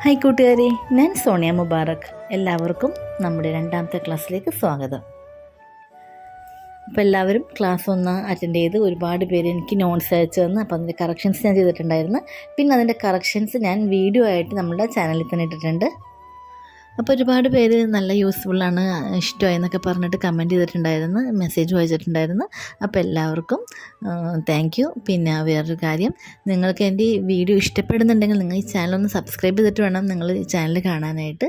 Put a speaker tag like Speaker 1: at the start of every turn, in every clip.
Speaker 1: Hi കൂട്ടുകാരെ, ഞാൻ സോണിയ മുബാറക്. എല്ലാവർക്കും നമ്മുടെ രണ്ടാമത്തെ ക്ലാസ്സിലേക്ക് സ്വാഗതം. അപ്പോൾ എല്ലാവരും ക്ലാസ് 1 അറ്റൻഡ് ചെയ്ത് ഒരുപാട് പേര് എനിക്ക് നോട്ട്സ് അയച്ചു തന്നു. അപ്പോൾ അതിൻ്റെ കറക്ഷൻസ് ഞാൻ ചെയ്തിട്ടുണ്ടായിരുന്നു. പിന്നെ അതിൻ്റെ കറക്ഷൻസ് ഞാൻ വീഡിയോ ആയിട്ട് നമ്മുടെ ചാനലിൽ തന്നെ ഇട്ടിട്ടുണ്ട്. അപ്പോൾ ഒരുപാട് പേര് നല്ല യൂസ്ഫുള്ളാണ്, ഇഷ്ടമായി എന്നൊക്കെ പറഞ്ഞിട്ട് കമൻറ്റ് ചെയ്തിട്ടുണ്ടായിരുന്നു, മെസ്സേജ് വായിച്ചിട്ടുണ്ടായിരുന്നു. അപ്പോൾ എല്ലാവർക്കും താങ്ക് യു. പിന്നെ വേറൊരു കാര്യം, നിങ്ങൾക്ക് എൻ്റെ ഈ വീഡിയോ ഇഷ്ടപ്പെടുന്നുണ്ടെങ്കിൽ നിങ്ങൾ ഈ ചാനലൊന്ന് സബ്സ്ക്രൈബ് ചെയ്തിട്ട് വേണം നിങ്ങൾ ഈ ചാനൽ കാണാനായിട്ട്.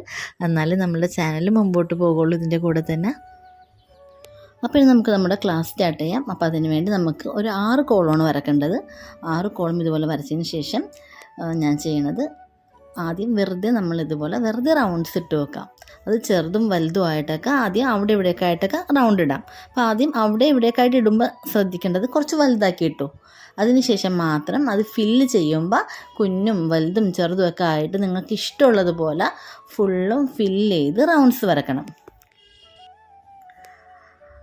Speaker 1: എന്നാലും നമ്മളുടെ ചാനൽ മുമ്പോട്ട് പോകുള്ളൂ ഇതിൻ്റെ കൂടെ തന്നെ. അപ്പോൾ ഇനി നമുക്ക് നമ്മുടെ ക്ലാസ് സ്റ്റാർട്ട് ചെയ്യാം. അപ്പോൾ അതിന് വേണ്ടി നമുക്ക് ഒരു 6 കോളമാണ് വരക്കേണ്ടത്. 6 കോളം ഇതുപോലെ വരച്ചതിന് ശേഷം ഞാൻ ചെയ്യണത്, ആദ്യം നമ്മളിതുപോലെ വെറുതെ റൗണ്ട്സ് ഇട്ട് വെക്കാം. അത് ചെറുതും വലുതും ആയിട്ടൊക്കെ ആദ്യം അവിടെ ഇവിടെയൊക്കെ ആയിട്ടൊക്കെ റൗണ്ട് ഇടാം. അപ്പോൾ ആദ്യം അവിടെ ഇവിടെയൊക്കെ ആയിട്ട് ഇടുമ്പോൾ ശ്രദ്ധിക്കേണ്ടത് കുറച്ച് വലുതാക്കി ഇട്ടു. അതിനുശേഷം മാത്രം അത് ഫില്ല് ചെയ്യുമ്പോൾ കുഞ്ഞും വലുതും ചെറുതും ഒക്കെ ആയിട്ട് നിങ്ങൾക്ക് ഇഷ്ടമുള്ളതുപോലെ ഫുള്ളും ഫില്ല് ചെയ്ത് റൗണ്ട്സ് വരക്കണം.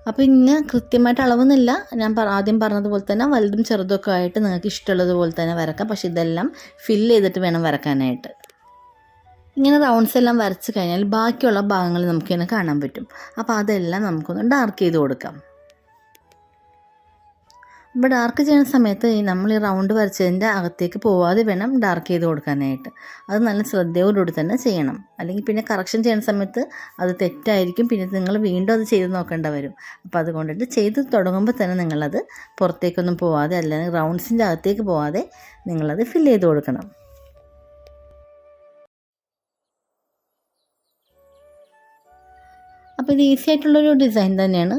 Speaker 1: അപ്പോൾ ഇന്ന് കൃത്യമായിട്ട് അളവൊന്നുമില്ല, ഞാൻ ആദ്യം പറഞ്ഞതുപോലെ തന്നെ വലുതും ചെറുതൊക്കെ ആയിട്ട് നിങ്ങൾക്ക് ഇഷ്ടമുള്ളതുപോലെ തന്നെ വരക്കാം. പക്ഷേ ഇതെല്ലാം ഫില്ല് ചെയ്തിട്ട് വേണം വരക്കാനായിട്ട്. ഇങ്ങനെ റൗണ്ട്സ് എല്ലാം വരച്ച് കഴിഞ്ഞാൽ ബാക്കിയുള്ള ഭാഗങ്ങൾ നമുക്കിങ്ങനെ കാണാൻ പറ്റും. അപ്പോൾ അതെല്ലാം നമുക്കൊന്ന് ഡാർക്ക് ചെയ്ത് കൊടുക്കാം. ഇപ്പോൾ ഡാർക്ക് ചെയ്യുന്ന സമയത്ത് നമ്മൾ ഈ റൗണ്ട് വരച്ചതിൻ്റെ അകത്തേക്ക് പോവാതെ വേണം ഡാർക്ക് ചെയ്ത് കൊടുക്കാനായിട്ട്. അത് നല്ല ശ്രദ്ധയോടുകൂടി തന്നെ ചെയ്യണം, അല്ലെങ്കിൽ പിന്നെ കറക്ഷൻ ചെയ്യുന്ന സമയത്ത് അത് തെറ്റായിരിക്കും. പിന്നെ നിങ്ങൾ വീണ്ടും അത് ചെയ്ത് നോക്കേണ്ടി വരും. അപ്പോൾ അതുകൊണ്ടിട്ട് ചെയ്ത് തുടങ്ങുമ്പോൾ തന്നെ നിങ്ങളത് പുറത്തേക്കൊന്നും പോവാതെ, അല്ലെങ്കിൽ റൗണ്ട്സിൻ്റെ അകത്തേക്ക് പോവാതെ നിങ്ങളത് ഫില്ല് ചെയ്ത് കൊടുക്കണം. അപ്പോൾ ഇത് ഈസി ആയിട്ടുള്ളൊരു ഡിസൈൻ തന്നെയാണ്,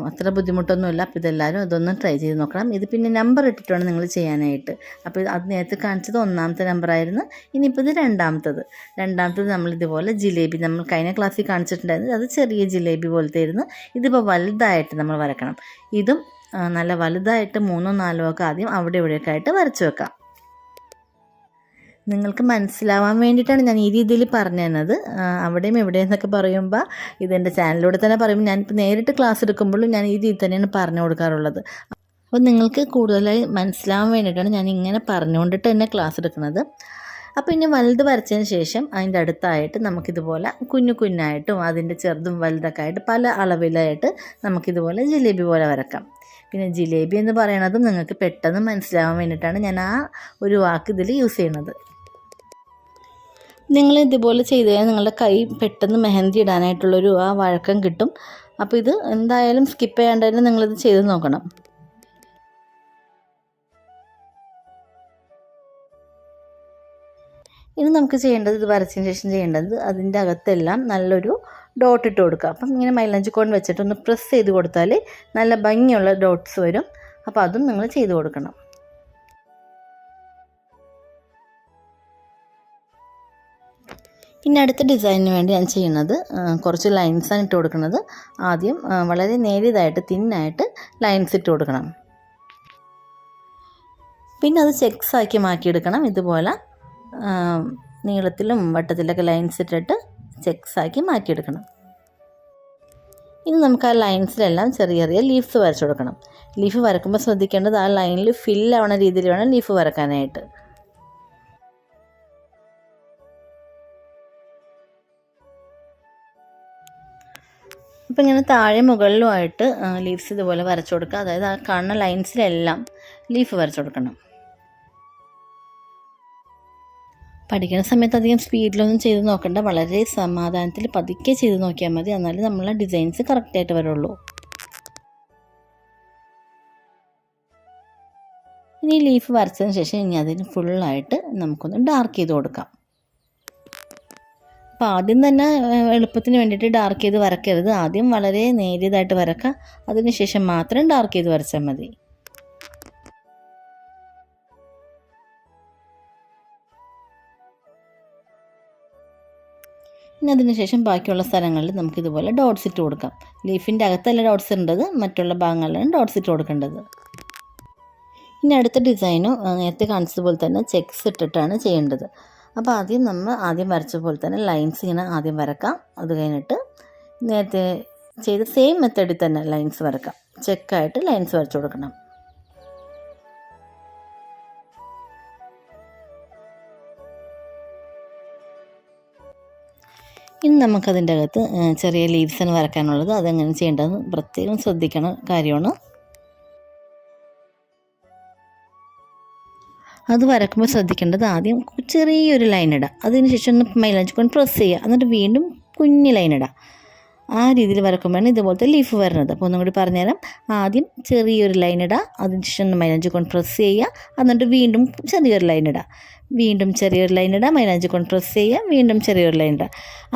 Speaker 1: അത്ര ബുദ്ധിമുട്ടൊന്നുമില്ല. അപ്പോൾ ഇതെല്ലാവരും അതൊന്ന് ട്രൈ ചെയ്ത് നോക്കണം. ഇത് പിന്നെ നമ്പർ ഇട്ടിട്ട് വേണം നിങ്ങൾ ചെയ്യാനായിട്ട്. അപ്പോൾ അത് നേരത്തെ കാണിച്ചത് 1ാമത്തെ നമ്പറായിരുന്നു. ഇനിയിപ്പോൾ ഇത് 2ാമത്തത് നമ്മളിതുപോലെ ജിലേബി, നമ്മൾ കഴിഞ്ഞ ക്ലാസ്സിൽ കാണിച്ചിട്ടുണ്ടായിരുന്നു, അത് ചെറിയ ജിലേബി പോലത്തെ ആയിരുന്നു. ഇതിപ്പോൾ വലുതായിട്ട് നമ്മൾ വരക്കണം. ഇതും നല്ല വലുതായിട്ട് 3ഓ 4ഓ ഒക്കെ ആദ്യം അവിടെ ഇവിടെയൊക്കെ ആയിട്ട് വരച്ച് വെക്കാം. നിങ്ങൾക്ക് മനസ്സിലാവാൻ വേണ്ടിയിട്ടാണ് ഞാൻ ഈ രീതിയിൽ പറഞ്ഞു തന്നത്. അവിടെയും എവിടെയെന്നൊക്കെ പറയുമ്പോൾ ഇതെൻ്റെ ചാനലിലൂടെ തന്നെ പറയുമ്പോൾ ഞാനിപ്പോൾ നേരിട്ട് ക്ലാസ് എടുക്കുമ്പോഴും ഞാൻ ഈ രീതി തന്നെയാണ് പറഞ്ഞു കൊടുക്കാറുള്ളത്. അപ്പോൾ നിങ്ങൾക്ക് കൂടുതലായി മനസ്സിലാവാൻ വേണ്ടിയിട്ടാണ് ഞാൻ ഇങ്ങനെ പറഞ്ഞുകൊണ്ടിട്ട് തന്നെ ക്ലാസ് എടുക്കുന്നത്. അപ്പോൾ ഇനി വലുത് വരച്ചതിന് ശേഷം അതിൻ്റെ അടുത്തായിട്ട് നമുക്കിതുപോലെ കുഞ്ഞായിട്ടും അതിൻ്റെ ചെറുതും വലുതൊക്കെ ആയിട്ട് പല അളവിലായിട്ട് നമുക്കിതുപോലെ ജിലേബി പോലെ വരക്കാം. പിന്നെ ജിലേബി എന്ന് പറയണതും നിങ്ങൾക്ക് പെട്ടെന്ന് മനസ്സിലാവാൻ വേണ്ടിയിട്ടാണ് ഞാൻ ആ ഒരു വാക്ക് ഇതിൽ യൂസ് ചെയ്യുന്നത്. നിങ്ങൾ ഇതുപോലെ ചെയ്ത് കഴിഞ്ഞാൽ നിങ്ങളുടെ കൈ പെട്ടെന്ന് മെഹന്തി ഇടാനായിട്ടുള്ളൊരു ആ വഴക്കം കിട്ടും. അപ്പോൾ ഇത് എന്തായാലും സ്കിപ്പ് ചെയ്യാണ്ട് തന്നെ നിങ്ങളിത് ചെയ്ത് നോക്കണം. ഇനി നമുക്ക് ചെയ്യേണ്ടത്, ഇത് വരച്ചതിന് ശേഷം ചെയ്യേണ്ടത്, അതിൻ്റെ അകത്തെല്ലാം നല്ലൊരു ഡോട്ട് ഇട്ട് കൊടുക്കുക. അപ്പം ഇങ്ങനെ മൈലാഞ്ചി കോൺ വെച്ചിട്ടൊന്ന് പ്രസ് ചെയ്ത് കൊടുത്താൽ നല്ല ഭംഗിയുള്ള ഡോട്ട്സ് വരും. അപ്പോൾ അതും നിങ്ങൾ ചെയ്ത് കൊടുക്കണം. ഇനി അടുത്ത ഡിസൈനിന് വേണ്ടി ഞാൻ ചെയ്യുന്നത്, കുറച്ച് ലൈൻസാണ് ഇട്ട് കൊടുക്കുന്നത്. ആദ്യം വളരെ നേരിയതായിട്ട് തിന്നായിട്ട് ലൈൻസ് ഇട്ട് കൊടുക്കണം. പിന്നെ അത് ചെക്സ് ആക്കി മാറ്റിയെടുക്കണം. ഇതുപോലെ നീളത്തിലും വട്ടത്തിലൊക്കെ ലൈൻസ് ഇട്ടിട്ട് ചെക്സ് ആക്കി മാറ്റിയെടുക്കണം. ഇനി നമുക്ക് ആ ലൈൻസിലെല്ലാം ചെറിയ ചെറിയ ലീഫ്സ് വരച്ചു കൊടുക്കണം. ലീഫ് വരക്കുമ്പോൾ ശ്രദ്ധിക്കേണ്ടത് ആ ലൈനിൽ ഫില്ലാവണ രീതിയിൽ വേണം ലീഫ് വരക്കാനായിട്ട്. അപ്പോൾ ഇങ്ങനെ താഴെ മുകളിലുമായിട്ട് ലീവ്സ് ഇതുപോലെ വരച്ചു കൊടുക്കുക. അതായത് ആ കാണുന്ന ലൈൻസിലെല്ലാം ലീഫ് വരച്ചു കൊടുക്കണം. പഠിക്കുന്ന സമയത്ത് അധികം സ്പീഡിലൊന്നും ചെയ്ത് നോക്കണ്ട, വളരെ സമാധാനത്തിൽ പതുക്കെ ചെയ്ത് നോക്കിയാൽ മതി. എന്നാലും നമ്മളെ ഡിസൈൻസ് കറക്റ്റായിട്ട് വരുള്ളൂ. ഇനി ലീഫ് വരച്ചതിന് ശേഷം ഇനി അതിന് ഫുള്ളായിട്ട് നമുക്കൊന്ന് ഡാർക്ക് ചെയ്ത് കൊടുക്കാം. അപ്പോൾ ആദ്യം തന്നെ എളുപ്പത്തിന് വേണ്ടിയിട്ട് ഡാർക്ക് ചെയ്ത് വരക്കരുത്. ആദ്യം വളരെ നേരിയതായിട്ട് വരക്കുക, അതിനുശേഷം മാത്രം ഡാർക്ക് ചെയ്ത് വരച്ചാൽ മതി. ഇനി അതിനുശേഷം ബാക്കിയുള്ള സ്ഥലങ്ങളിൽ നമുക്കിതുപോലെ ഡോട്ട്സ് ഇട്ട് കൊടുക്കാം. ലീഫിൻ്റെ അകത്തല്ല ഡോട്ട്സ് ഇടേണ്ടത്, മറ്റുള്ള ഭാഗങ്ങളിലാണ് ഡോട്ട്സ് ഇട്ട് കൊടുക്കേണ്ടത്. ഇനി അടുത്ത ഡിസൈനും നേരത്തെ കാണിച്ചതുപോലെ തന്നെ ചെക്സ് ഇട്ടിട്ടാണ് ചെയ്യേണ്ടത്. അപ്പോൾ ആദ്യം വരച്ച പോലെ തന്നെ ലൈൻസ് ഇങ്ങനെ ആദ്യം വരക്കാം. അത് കഴിഞ്ഞിട്ട് നേരത്തെ ചെയ്ത സെയിം മെത്തേഡിൽ തന്നെ ലൈൻസ് വരക്കാം. ചെക്കായിട്ട് ലൈൻസ് വരച്ചു കൊടുക്കണം. ഇനി നമുക്കതിൻ്റെ അകത്ത് ചെറിയ ലീവ്സാണ് വരയ്ക്കാനുള്ളത്. അതെങ്ങനെ ചെയ്യേണ്ടതെന്ന് പ്രത്യേകം ശ്രദ്ധിക്കണ കാര്യമാണ്. അത് വരക്കുമ്പോൾ ശ്രദ്ധിക്കേണ്ടത് ആദ്യം ചെറിയൊരു ലൈൻ ഇടുക, അതിനുശേഷം ഒന്ന് മൈലാഞ്ചി കൊണ്ട് പ്രസ് ചെയ്യുക, എന്നിട്ട് വീണ്ടും കുഞ്ഞ് ലൈൻ ഇടുക. ആ രീതിയിൽ വരക്കുമ്പോഴാണ് ഇതുപോലത്തെ ലീഫ് വരുന്നത്. അപ്പോൾ ഒന്നും കൂടി പറഞ്ഞുതരാം. ആദ്യം ചെറിയൊരു ലൈൻ ഇടുക, അതിനുശേഷം മൈലാഞ്ചി കൊണ്ട് പ്രസ് ചെയ്യുക, എന്നിട്ട് വീണ്ടും ചെറിയൊരു ലൈൻ ഇടുക, വീണ്ടും ചെറിയൊരു ലൈൻ ഇടുക, മൈലാഞ്ചി കൊണ്ട് പ്രസ് ചെയ്യുക, വീണ്ടും ചെറിയൊരു ലൈൻ ഇടുക.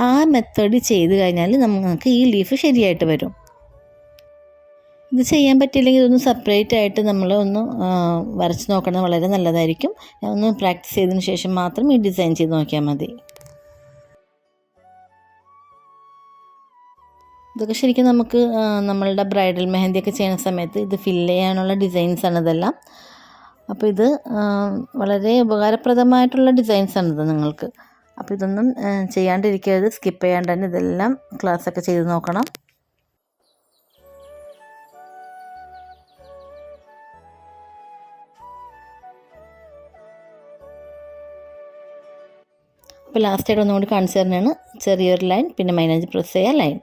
Speaker 1: ആ മെത്തേഡ് ചെയ്ത് കഴിഞ്ഞാൽ നമുക്ക് ഈ ലീഫ് ശരിയായിട്ട് വരും. ഇത് ചെയ്യാൻ പറ്റിയില്ലെങ്കിൽ ഇതൊന്ന് സെപ്പറേറ്റ് ആയിട്ട് നമ്മൾ ഒന്ന് വരച്ച് നോക്കുന്നത് വളരെ നല്ലതായിരിക്കും. ഒന്ന് പ്രാക്ടീസ് ചെയ്തതിന് ശേഷം മാത്രം ഈ ഡിസൈൻ ചെയ്ത് നോക്കിയാൽ മതി. ഇതൊക്കെ ശരിക്കും നമുക്ക് നമ്മളുടെ ബ്രൈഡൽ മെഹന്തിയൊക്കെ ചെയ്യുന്ന സമയത്ത് ഇത് ഫില്ല് ചെയ്യാനുള്ള ഡിസൈൻസാണ് ഇതെല്ലാം. അപ്പോൾ ഇത് വളരെ ഉപകാരപ്രദമായിട്ടുള്ള ഡിസൈൻസാണിത് നിങ്ങൾക്ക്. അപ്പോൾ ഇതൊന്നും ചെയ്യാണ്ടിരിക്കരുത്, സ്കിപ്പ് ചെയ്യാണ്ട് തന്നെ ഇതെല്ലാം ക്ലാസ്സൊക്കെ ചെയ്ത് നോക്കണം. അപ്പോൾ ലാസ്റ്റായിട്ട് ഒന്നുകൂടി കാണിച്ചു തരുന്നതാണ്. ചെറിയൊരു ലൈൻ, പിന്നെ മൈലാഞ്ചി പ്രസ് ചെയ്യുക, ലൈൻ,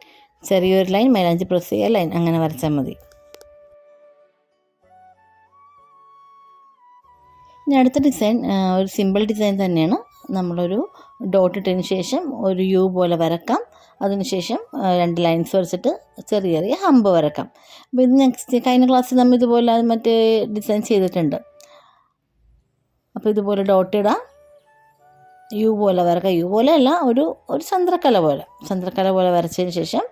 Speaker 1: ചെറിയൊരു ലൈൻ, മൈലാഞ്ചി പ്രസ് ചെയ്യുക, ലൈൻ, അങ്ങനെ വരച്ചാൽ മതി. ഇനി അടുത്ത ഡിസൈൻ ഒരു സിമ്പിൾ ഡിസൈൻ തന്നെയാണ്. നമ്മളൊരു ഡോട്ട് ഇട്ടതിന് ശേഷം ഒരു യു പോലെ വരക്കാം. അതിനുശേഷം 2 ലൈൻസ് വരച്ചിട്ട് ചെറിയ ചെറിയ ഹമ്പ് വരക്കാം. അപ്പോൾ ഇത് നെക്സ്റ്റ് കഴിഞ്ഞ ക്ലാസ്സിൽ നമ്മൾ ഇതുപോലെ മറ്റേ ഡിസൈൻ ചെയ്തിട്ടുണ്ട്. അപ്പോൾ ഇതുപോലെ ഡോട്ട് ഇടാം, യു പോലെ വരക്കാം. യു പോലെ അല്ല, ഒരു ചന്ദ്രക്കല പോലെ വരച്ചതിന് ശേഷം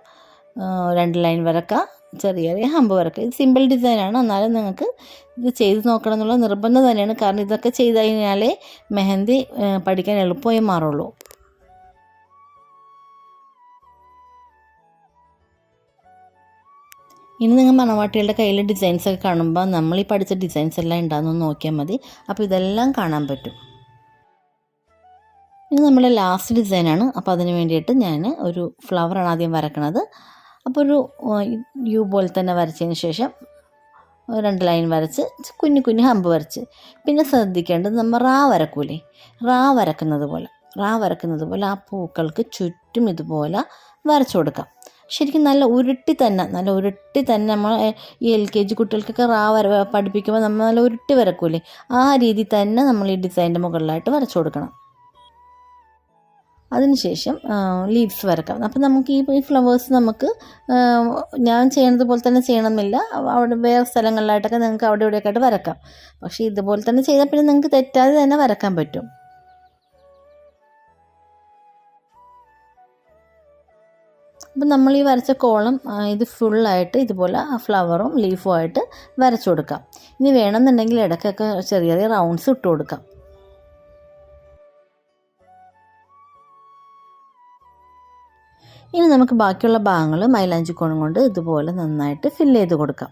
Speaker 1: 2 ലൈൻ വരക്കുക, ചെറിയ ചെറിയ ഹമ്പ് വരക്കുക. ഇത് സിമ്പിൾ ഡിസൈനാണ്, എന്നാലും നിങ്ങൾക്ക് ഇത് ചെയ്ത് നോക്കണം എന്നുള്ള നിർബന്ധം തന്നെയാണ്. കാരണം ഇതൊക്കെ ചെയ്ത് കഴിഞ്ഞാലേ മെഹന്തി പഠിക്കാൻ എളുപ്പമായി മാറുള്ളൂ. ഇനി നിങ്ങൾ മണവാട്ടികളുടെ കയ്യിൽ ഡിസൈൻസൊക്കെ കാണുമ്പോൾ നമ്മൾ ഈ പഠിച്ച ഡിസൈൻസ് എല്ലാം ഉണ്ടാകുമെന്ന് നോക്കിയാൽ മതി. അപ്പോൾ ഇതെല്ലാം കാണാൻ പറ്റും. ഇത് നമ്മുടെ ലാസ്റ്റ് ഡിസൈനാണ്. അപ്പോൾ അതിന് വേണ്ടിയിട്ട് ഞാൻ ഒരു ഫ്ലവറാണ് ആദ്യം വരക്കണത്. അപ്പോൾ ഒരു യു പോലെ തന്നെ വരച്ചതിന് ശേഷം 2 ലൈൻ വരച്ച് കുഞ്ഞു കുഞ്ഞു ഹമ്പ് വരച്ച്, പിന്നെ ശ്രദ്ധിക്കേണ്ടത് നമ്മൾ റാ വരക്കുന്നത് പോലെ ആ പൂക്കൾക്ക് ചുറ്റും ഇതുപോലെ വരച്ചു കൊടുക്കാം. ശരിക്കും നല്ല ഉരുട്ടി തന്നെ നമ്മൾ ഈ LKG കുട്ടികൾക്കൊക്കെ റാ പഠിപ്പിക്കുമ്പോൾ നമ്മൾ നല്ല ഉരുട്ടി വരക്കൂലേ, ആ രീതി തന്നെ നമ്മൾ ഈ ഡിസൈൻ്റെ മുകളിലായിട്ട് വരച്ചു കൊടുക്കണം. അതിനുശേഷം ലീവ്സ് വരക്കാം. അപ്പോൾ നമുക്ക് ഈ ഫ്ലവേഴ്സ് നമുക്ക് ഞാൻ ചെയ്യുന്നത് പോലെ തന്നെ ചെയ്യണമെന്നില്ല. അവിടെ വേറെ സ്ഥലങ്ങളിലായിട്ടൊക്കെ നിങ്ങൾക്ക് അവിടെ ഇവിടെയൊക്കെ ആയിട്ട് വരക്കാം. പക്ഷേ ഇതുപോലെ തന്നെ ചെയ്താൽ പിന്നെ നിങ്ങൾക്ക് തെറ്റാതെ തന്നെ വരക്കാൻ പറ്റും. അപ്പം നമ്മൾ ഈ വരച്ച കോളം ഇത് ഫുള്ളായിട്ട് ഇതുപോലെ ഫ്ലവറും ലീഫും ആയിട്ട് വരച്ചു കൊടുക്കാം. ഇനി വേണമെന്നുണ്ടെങ്കിൽ ഇടയ്ക്കൊക്കെ ചെറിയ ചെറിയ റൗണ്ട്സ് ഇട്ട് കൊടുക്കാം. ഇനി നമുക്ക് ബാക്കിയുള്ള ഭാഗങ്ങൾ മൈലാഞ്ചി കോൺ കൊണ്ട് ഇതുപോലെ നന്നായിട്ട് ഫില്ല് ചെയ്ത് കൊടുക്കാം.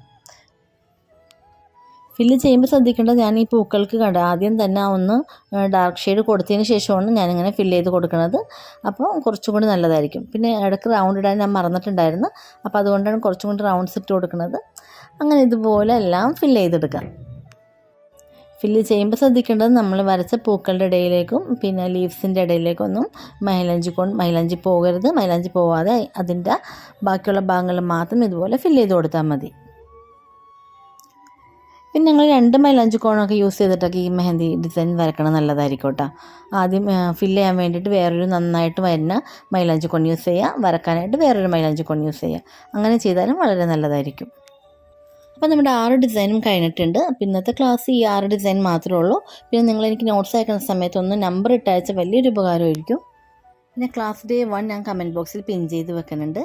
Speaker 1: ഫില്ല് ചെയ്യുമ്പോൾ ശ്രദ്ധിക്കേണ്ടത്, ഞാൻ ഈ പൂക്കൾക്ക് ആദ്യം തന്നെ ഒന്ന് ഡാർക്ക് ഷെയ്ഡ് കൊടുത്തതിന് ശേഷമാണ് ഞാനിങ്ങനെ ഫില്ല് ചെയ്ത് കൊടുക്കുന്നത്. അപ്പോൾ കുറച്ചും കൂടി നല്ലതായിരിക്കും. പിന്നെ ഇടയ്ക്ക് റൗണ്ട് ഇടാൻ ഞാൻ മറന്നിട്ടുണ്ടായിരുന്നു. അപ്പോൾ അതുകൊണ്ടാണ് കുറച്ചും കൂടി റൗണ്ട്സ് ഇട്ട് കൊടുക്കുന്നത്. അങ്ങനെ ഇതുപോലെ എല്ലാം ഫില്ല് ചെയ്തെടുക്കാം. ഫില്ല് ചെയ്യുമ്പോൾ ശ്രദ്ധിക്കേണ്ടത് നമ്മൾ വരച്ച പൂക്കളുടെ ഇടയിലേക്കും പിന്നെ ലീവ്സിൻ്റെ ഇടയിലേക്കൊന്നും മൈലാഞ്ചി പോകരുത്. മൈലാഞ്ചി പോവാതെ അതിൻ്റെ ബാക്കിയുള്ള ഭാഗങ്ങൾ മാത്രം ഇതുപോലെ ഫില്ല് ചെയ്ത് കൊടുത്താൽ മതി. പിന്നെ ഞങ്ങൾ 2 മൈലാഞ്ചി കോണൊക്കെ യൂസ് ചെയ്തിട്ടൊക്കെ ഈ മെഹന്തി ഡിസൈൻ വരക്കണം നല്ലതായിരിക്കും കേട്ടോ. ആദ്യം ഫില്ല് ചെയ്യാൻ വേണ്ടിയിട്ട് വേറൊരു നന്നായിട്ട് വരുന്ന മൈലാഞ്ചി കോൺ യൂസ് ചെയ്യുക, വരക്കാനായിട്ട് വേറൊരു മൈലാഞ്ചി കോൺ യൂസ് ചെയ്യുക. അങ്ങനെ ചെയ്താലും വളരെ നല്ലതായിരിക്കും. അപ്പോൾ നമ്മുടെ 6 ഡിസൈനും കഴിഞ്ഞിട്ടുണ്ട്. അപ്പോൾ ഇന്നത്തെ ക്ലാസ് ഈ 6 ഡിസൈൻ മാത്രമേ ഉള്ളൂ. പിന്നെ നിങ്ങൾ എനിക്ക് നോട്ട്സ് അയക്കുന്ന സമയത്തൊന്ന് നമ്പർ ഇട്ടയച്ച വലിയൊരു ഉപകാരമായിരിക്കും. പിന്നെ ക്ലാസ് ഡേ 1 ഞാൻ കമൻറ്റ് ബോക്സിൽ പിൻ ചെയ്ത് വെക്കുന്നുണ്ട്.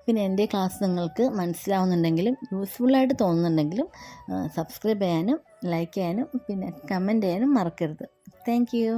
Speaker 1: പിന്നെ എൻ്റെ ക്ലാസ് നിങ്ങൾക്ക് മനസ്സിലാവുന്നുണ്ടെങ്കിലും യൂസ്ഫുള്ളായിട്ട് തോന്നുന്നുണ്ടെങ്കിലും സബ്സ്ക്രൈബ് ചെയ്യാനും ലൈക്ക് ചെയ്യാനും പിന്നെ കമൻറ്റ് ചെയ്യാനും മറക്കരുത്. Thank you.